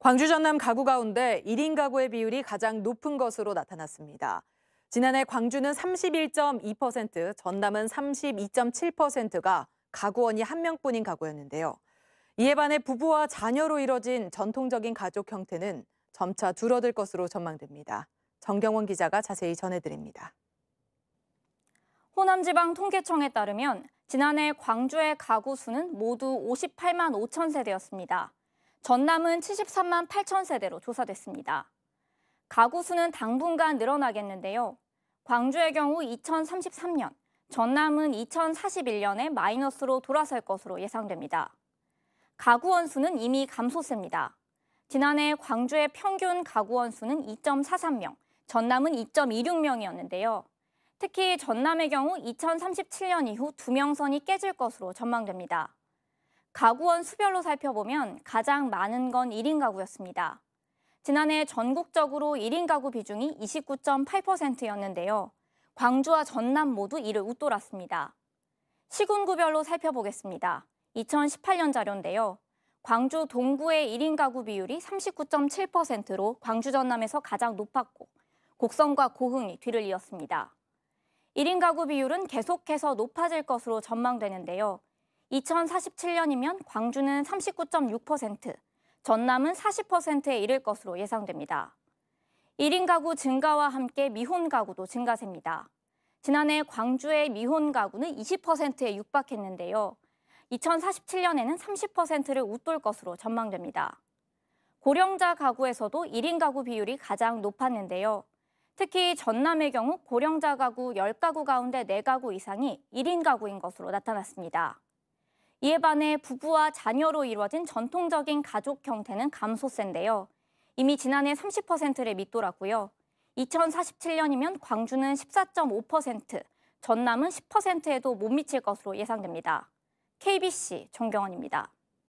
광주 전남 가구 가운데 1인 가구의 비율이 가장 높은 것으로 나타났습니다. 지난해 광주는 31.2%, 전남은 32.7%가 가구원이 한 명뿐인 가구였는데요. 이에 반해 부부와 자녀로 이뤄진 전통적인 가족 형태는 점차 줄어들 것으로 전망됩니다. 정경원 기자가 자세히 전해드립니다. 호남지방통계청에 따르면 지난해 광주의 가구 수는 모두 58만 5천 세대였습니다. 전남은 73만 8천 세대로 조사됐습니다. 가구 수는 당분간 늘어나겠는데요. 광주의 경우 2033년, 전남은 2041년에 마이너스로 돌아설 것으로 예상됩니다. 가구원 수는 이미 감소세입니다. 지난해 광주의 평균 가구원 수는 2.43명, 전남은 2.26명이었는데요. 특히 전남의 경우 2037년 이후 2명선이 깨질 것으로 전망됩니다. 가구원 수별로 살펴보면 가장 많은 건 1인 가구였습니다. 지난해 전국적으로 1인 가구 비중이 29.8%였는데요. 광주와 전남 모두 이를 웃돌았습니다. 시군구별로 살펴보겠습니다. 2018년 자료인데요. 광주 동구의 1인 가구 비율이 39.7%로 광주 전남에서 가장 높았고 곡성과 고흥이 뒤를 이었습니다. 1인 가구 비율은 계속해서 높아질 것으로 전망되는데요. 2047년이면 광주는 39.6%, 전남은 40%에 이를 것으로 예상됩니다. 1인 가구 증가와 함께 미혼 가구도 증가세입니다. 지난해 광주의 미혼 가구는 20%에 육박했는데요. 2047년에는 30%를 웃돌 것으로 전망됩니다. 고령자 가구에서도 1인 가구 비율이 가장 높았는데요. 특히 전남의 경우 고령자 가구 10가구 가운데 4가구 이상이 1인 가구인 것으로 나타났습니다. 이에 반해 부부와 자녀로 이루어진 전통적인 가족 형태는 감소세인데요. 이미 지난해 30%를 밑돌았고요. 2047년이면 광주는 14.5%, 전남은 10%에도 못 미칠 것으로 예상됩니다. KBC 정경원입니다.